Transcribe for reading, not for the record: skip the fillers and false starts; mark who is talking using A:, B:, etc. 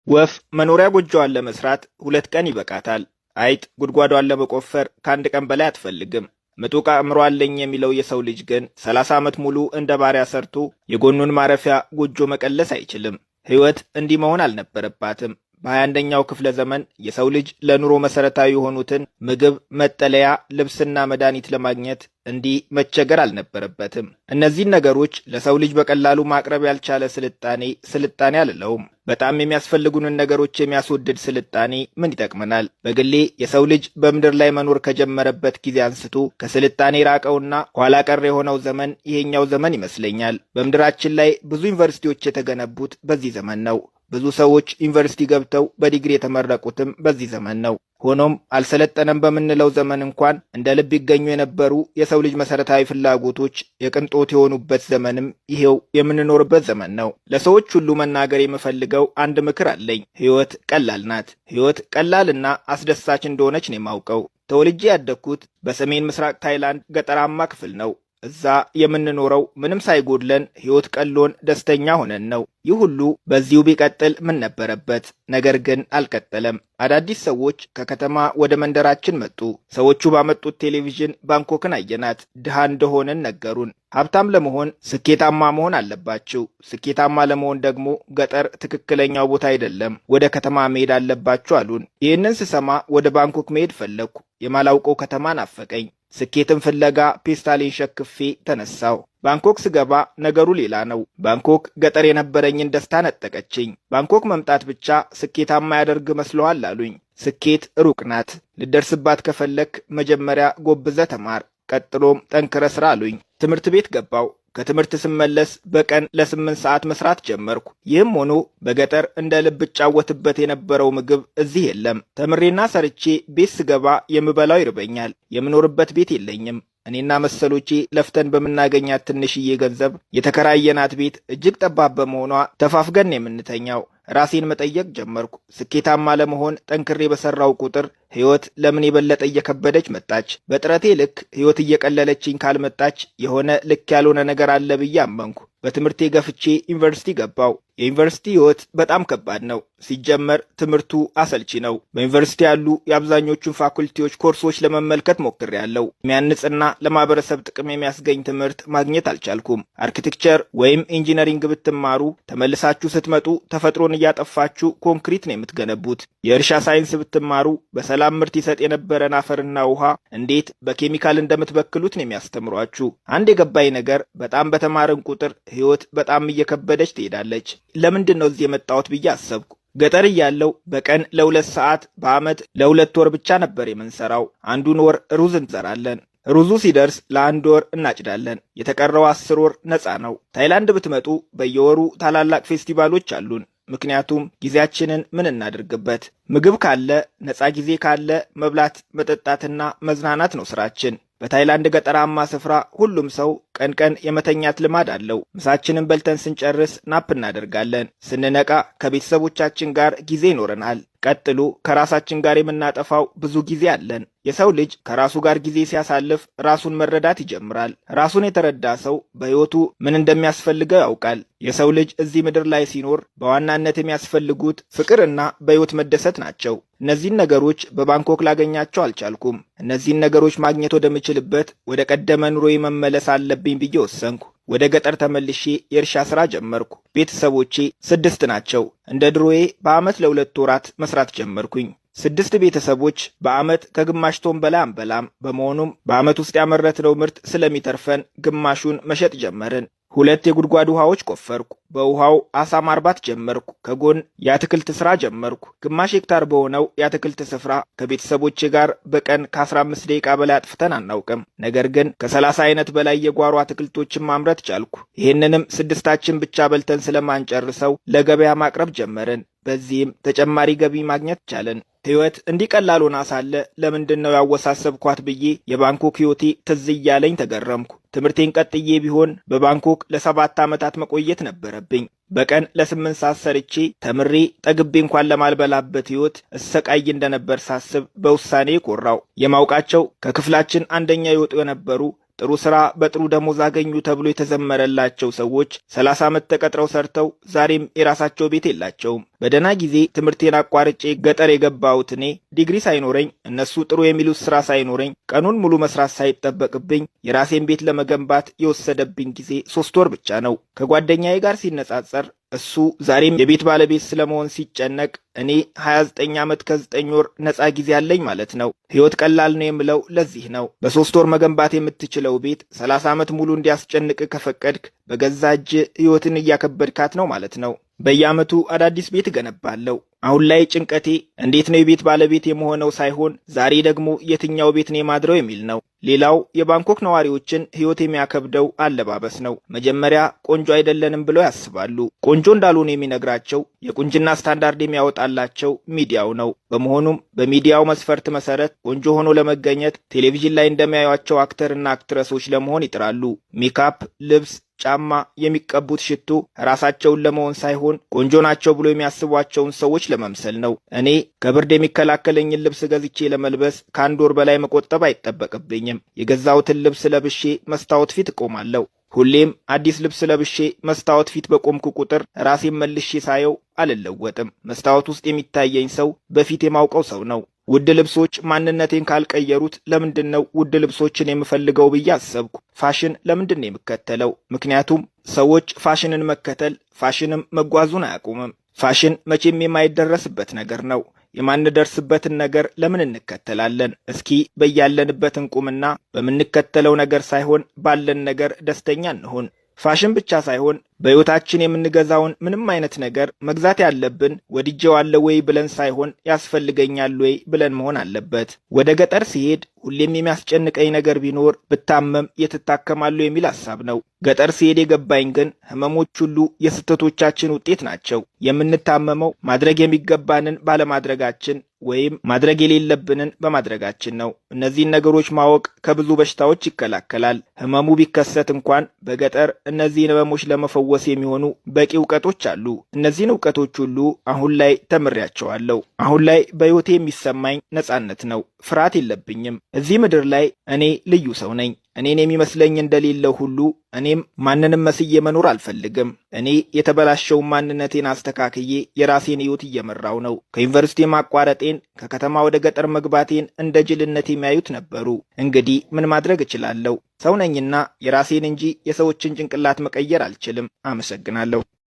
A: ወፍ መኖሪያ ጎጆዋን ለመስራት 2 ቀን ይበቃታል። አይጥ ጉድጓዷን ለመቆፈር ከ1 ቀን በላይ አትፈልግም። ምጡቅ አእምሮ አለኝ የሚለው የሰው ልጅ ግን 30 ዓመት ሙሉ እንደ ባሪያ ሰርቶ የጎኑን ማረፊያ ጎጆ መቀለስ አይችልም። ሕይወት እንዲህ መሆን አልነበረባትም። በ21ኛው ክፍለ ዘመን የሰው ልጅ ለኑሮ መሰረታዊ የሆኑትን ምግብ፣ መጠለያ፣ ልብስና መድኃኒት ለማግኘት እንዲህ መቸገር አልነበረበትም። እነዚህን ነገሮች ለሰው ልጅ በቀላሉ ማቅረብ ያልቻለ ስልጣኔ አልለውም። በጣም የሚያስፈልጉንን ነገሮች የሚያስወድድ ስልጣኔ ምን ይጠቅመናል? በግሌ የሰው ልጅ በምድር ላይ መኖር ከጀመረበት ጊዜ አንስቶ ከስልጣኔ ራቀውና ኋላ ቀር የሆነው ዘመን ይሄኛው ዘመን ይመስለኛል። በምድራችን ላይ ብዙ ዩኒቨርሲቲዎች የተገነቡት በዚህ ዘመን ነው። ብዙ ሰዎች ዩኒቨርሲቲ ገብተው በዲግሪ የተመረቁትም በዚህ ዘመን ነው። ሆኖም አልሰለጠነም በምንለው ዘመን እንኳን እንደ ልብ ይገኙ የነበሩ የሰው ልጅ መሰረታዊ ፍላጎቶች የቅንጦት የሆኑበት ዘመንም ይሄው የምንኖርበት ዘመን ነው። ለሰዎች ሁሉ መናገር የምፈልገው አንድ ምክር አለኝ። ሕይወት ቀላል ናት። ሕይወት ቀላልና አስደሳች እንደሆነች ነው የማውቀው። ተወልጄ ያደግኩት በሰሜን ምስራቅ ታይላንድ ገጠራማ ክፍል ነው። እዛ የምንኖረው ምንም ሳይጎድለን ሕይወት ቀሎን ደስተኛ ሆነን ነው። ይህ ሁሉ በዚሁ ቢቀጥል ምን ነበረበት? ነገር ግን አልቀጠለም። አዳዲስ ሰዎች ከከተማ ወደ መንደራችን መጡ። ሰዎቹ ባመጡት ቴሌቪዥን ባንኮክን አየናት። ድሃ እንደሆንን ነገሩን። ሀብታም ለመሆን ስኬታማ መሆን አለባችሁ። ስኬታማ ለመሆን ደግሞ ገጠር ትክክለኛው ቦታ አይደለም፣ ወደ ከተማ መሄድ አለባችሁ አሉን። ይህንን ስሰማ ወደ ባንኮክ መሄድ ፈለግኩ። የማላውቀው ከተማ ናፈቀኝ። ስኬትን ፍለጋ ፔስታሌን ሸክፌ ተነሳው። ባንኮክ ስገባ ነገሩ ሌላ ነው። ባንኮክ ገጠር የነበረኝን ደስታ ነጠቀችኝ። ባንኮክ መምጣት ብቻ ስኬታማ ያደርግ መስሎሃል አሉኝ። ስኬት ሩቅ ናት። ልደርስባት ከፈለክ መጀመሪያ ጎብዘ ተማር፣ ቀጥሎም ጠንክረ ስራ አሉኝ። ትምህርት ቤት ገባው። ከትምህርት ስመለስ በቀን ለ8 ሰዓት መስራት ጀመርኩ። ይህም ሆኖ በገጠር እንደ ልብ እጫወትበት የነበረው ምግብ እዚህ የለም። ተምሬና ሰርቼ ቤት ስገባ የምበላው ይርበኛል። የምኖርበት ቤት የለኝም። እኔና መሰሎቼ ለፍተን በምናገኛት ትንሽዬ ገንዘብ የተከራየናት ቤት እጅግ ጠባብ በመሆኗ ተፋፍገን የምንተኛው። ራሴን መጠየቅ ጀመርኩ። ስኬታማ ለመሆን ጠንክሬ በሰራው ቁጥር ሕይወት ለምን የበለጠ እየከበደች መጣች? በጥረቴ ልክ ሕይወት እየቀለለችኝ ካልመጣች የሆነ ልክ ያልሆነ ነገር አለ ብዬ አመንኩ። በትምህርቴ ገፍቼ ዩኒቨርሲቲ ገባው። የዩኒቨርሲቲ ሕይወት በጣም ከባድ ነው። ሲጀመር ትምህርቱ አሰልቺ ነው። በዩኒቨርሲቲ ያሉ የአብዛኞቹን ፋኩልቲዎች ኮርሶች ለመመልከት ሞክሬያለሁ። የሚያንጽና ለማህበረሰብ ጥቅም የሚያስገኝ ትምህርት ማግኘት አልቻልኩም። አርኪቴክቸር ወይም ኢንጂነሪንግ ብትማሩ ተመልሳችሁ ስትመጡ ተፈጥሮን እያጠፋችሁ ኮንክሪት ነው የምትገነቡት። የእርሻ ሳይንስ ብትማሩ በሰላም ምርት ይሰጥ የነበረን አፈርና ውሃ እንዴት በኬሚካል እንደምትበክሉት ነው የሚያስተምሯችሁ። አንድ የገባኝ ነገር በጣም በተማርን ቁጥር ሕይወት በጣም እየከበደች ትሄዳለች። ለምንድን ነው እዚህ የመጣሁት ብዬ አሰብኩ። ገጠር እያለው በቀን ለ2 ሰዓት በዓመት ለ2 ወር ብቻ ነበር የምንሰራው። አንዱን ወር ሩዝ እንዘራለን። ሩዙ ሲደርስ ለ1 ወር እናጭዳለን። የተቀረው 10 ወር ነፃ ነው። ታይላንድ ብትመጡ በየወሩ ታላላቅ ፌስቲቫሎች አሉን። ምክንያቱም ጊዜያችንን ምን እናድርግበት? ምግብ ካለ፣ ነፃ ጊዜ ካለ መብላት መጠጣትና መዝናናት ነው ስራችን። በታይላንድ ገጠራማ ስፍራ ሁሉም ሰው ቀን ቀን የመተኛት ልማድ አለው። ምሳችንን በልተን ስንጨርስ ናፕ እናደርጋለን። ስንነቃ ከቤተሰቦቻችን ጋር ጊዜ ይኖረናል። ቀጥሎ ከራሳችን ጋር የምናጠፋው ብዙ ጊዜ አለን። የሰው ልጅ ከራሱ ጋር ጊዜ ሲያሳልፍ ራሱን መረዳት ይጀምራል። ራሱን የተረዳ ሰው በሕይወቱ ምን እንደሚያስፈልገው ያውቃል። የሰው ልጅ እዚህ ምድር ላይ ሲኖር በዋናነት የሚያስፈልጉት ፍቅርና በሕይወት መደሰት ናቸው። እነዚህን ነገሮች በባንኮክ ላገኛቸው አልቻልኩም። እነዚህን ነገሮች ማግኘት ወደምችልበት ወደ ቀደመ ኑሮዬ መመለስ አለብኝ ብዬ ወሰንኩ። ወደ ገጠር ተመልሼ የእርሻ ሥራ ጀመርኩ። ቤተሰቦቼ 6 ናቸው። እንደ ድሮዬ በዓመት ለ2 ወራት መስራት ጀመርኩኝ። 6 ቤተሰቦች በዓመት ከግማሽ ቶን በላይ አንበላም። በመሆኑም በዓመት ውስጥ ያመረትነው ምርት ስለሚተርፈን ግማሹን መሸጥ ጀመርን። 2 የጉድጓድ ውሃዎች ቆፈርኩ። በውሃው አሳ ማርባት ጀመርኩ። ከጎን የአትክልት ሥራ ጀመርኩ። ግማሽ ሄክታር በሆነው የአትክልት ስፍራ ከቤተሰቦቼ ጋር በቀን ከ15 ደቂቃ በላይ አጥፍተን አናውቅም። ነገር ግን ከ30 አይነት በላይ የጓሮ አትክልቶችን ማምረት ቻልኩ። ይህንንም 6ታችን ብቻ በልተን ስለማንጨርሰው ለገበያ ማቅረብ ጀመርን። በዚህም ተጨማሪ ገቢ ማግኘት ቻለን። ሕይወት እንዲህ ቀላል ሆና ሳለ ለምንድን ነው ያወሳሰብኳት ብዬ የባንኮክ ሕይወቴ ትዝ እያለኝ ተገረምኩ። ትምህርቴን ቀጥዬ ቢሆን በባንኮክ ለ7 ዓመታት መቆየት ነበረብኝ። በቀን ለ8 ሰዓት ሰርቼ ተምሬ ጠግቤ እንኳን ለማልበላበት ሕይወት እሰቃይ እንደነበር ሳስብ በውሳኔ ኮራው። የማውቃቸው ከክፍላችን አንደኛ ይወጡ የነበሩ ጥሩ ሥራ በጥሩ ደሞዝ አገኙ ተብሎ የተዘመረላቸው ሰዎች 30 ዓመት ተቀጥረው ሰርተው ዛሬም የራሳቸው ቤት የላቸውም። በደህና ጊዜ ትምህርቴን አቋርጬ ገጠር የገባሁት እኔ ዲግሪ ሳይኖረኝ እነሱ ጥሩ የሚሉት ስራ ሳይኖረኝ ቀኑን ሙሉ መስራት ሳይጠበቅብኝ የራሴን ቤት ለመገንባት የወሰደብኝ ጊዜ 3 ወር ብቻ ነው። ከጓደኛዬ ጋር ሲነጻጸር እሱ ዛሬም የቤት ባለቤት ስለመሆን ሲጨነቅ እኔ 29 ዓመት ከ9 ወር ነፃ ጊዜ አለኝ ማለት ነው። ህይወት ቀላል ነው የምለው ለዚህ ነው። በ3 ወር መገንባት የምትችለው ቤት 30 ዓመት ሙሉ እንዲያስጨንቅ ከፈቀድክ በገዛ እጅ ህይወትን እያከበድካት ነው ማለት ነው። በየዓመቱ አዳዲስ ቤት እገነባለሁ። አሁን ላይ ጭንቀቴ እንዴት ነው የቤት ባለቤት የመሆነው ሳይሆን ዛሬ ደግሞ የትኛው ቤት ነው የማድረው የሚል ነው። ሌላው የባንኮክ ነዋሪዎችን ህይወት የሚያከብደው አለባበስ ነው። መጀመሪያ ቆንጆ አይደለንም ብለው ያስባሉ። ቆንጆ እንዳልሆኑ የሚነግራቸው የቁንጅና ስታንዳርድ የሚያወጣላቸው ሚዲያው ነው። በመሆኑም በሚዲያው መስፈርት መሰረት ቆንጆ ሆኖ ለመገኘት ቴሌቪዥን ላይ እንደሚያዩአቸው አክተርና አክትረሶች ለመሆን ይጥራሉ። ሜካፕ፣ ልብስ፣ ጫማ፣ የሚቀቡት ሽቶ ራሳቸውን ለመሆን ሳይሆን ቆንጆ ናቸው ብሎ የሚያስቧቸውን ሰዎች ለመምሰል ነው። እኔ ከብርድ የሚከላከለኝን ልብስ ገዝቼ ለመልበስ ከ1 ወር በላይ መቆጠብ አይጠበቅብኝም። የገዛሁትን ልብስ ለብሼ መስታወት ፊት እቆማለሁ። ሁሌም አዲስ ልብስ ለብሼ መስታወት ፊት በቆምኩ ቁጥር ራሴን መልሼ ሳየው አልለወጥም። መስታወት ውስጥ የሚታየኝ ሰው በፊት የማውቀው ሰው ነው። ውድ ልብሶች ማንነቴን ካልቀየሩት ለምንድነው ውድ ልብሶችን የምፈልገው ብዬ አሰብኩ። ፋሽን ለምንድነው የምከተለው? ምክንያቱም ሰዎች ፋሽንን መከተል ፋሽንም መጓዙን አያቆምም። ፋሽን መቼም የማይደረስበት ነገር ነው። የማንደርስበትን ነገር ለምን እንከተላለን? እስኪ በያለንበት እንቁምና በምንከተለው ነገር ሳይሆን ባለን ነገር ደስተኛ እንሁን። ፋሽን ብቻ ሳይሆን በሕይወታችን የምንገዛውን ምንም አይነት ነገር መግዛት ያለብን ወድጄዋለሁ ወይ ብለን ሳይሆን ያስፈልገኛል ወይ ብለን መሆን አለበት። ወደ ገጠር ሲሄድ ሁሌም የሚያስጨንቀኝ ነገር ቢኖር ብታመም የት እታከማለሁ የሚል ሐሳብ ነው። ገጠር ሲሄድ የገባኝ ግን ህመሞች ሁሉ የስህተቶቻችን ውጤት ናቸው። የምንታመመው ማድረግ የሚገባንን ባለማድረጋችን ወይም ማድረግ የሌለብንን በማድረጋችን ነው። እነዚህን ነገሮች ማወቅ ከብዙ በሽታዎች ይከላከላል። ህመሙ ቢከሰት እንኳን በገጠር እነዚህን ህመሞች ለመፈወስ የሚሆኑ በቂ ዕውቀቶች አሉ። እነዚህን ዕውቀቶች ሁሉ አሁን ላይ ተምሬያቸዋለሁ። አሁን ላይ በሕይወቴ የሚሰማኝ ነጻነት ነው። ፍርሃት የለብኝም። እዚህ ምድር ላይ እኔ ልዩ ሰው ነኝ። እኔን የሚመስለኝ እንደሌለው ሁሉ እኔም ማንንም መስዬ መኖር አልፈልግም። እኔ የተበላሸውን ማንነቴን አስተካክዬ የራሴን ሕይወት እየመራው ነው። ከዩኒቨርሲቲ ማቋረጤን፣ ከከተማ ወደ ገጠር መግባቴን እንደ ጅልነት የሚያዩት ነበሩ። እንግዲህ ምን ማድረግ እችላለሁ? ሰው ነኝና የራሴን እንጂ የሰዎችን ጭንቅላት መቀየር አልችልም። አመሰግናለሁ።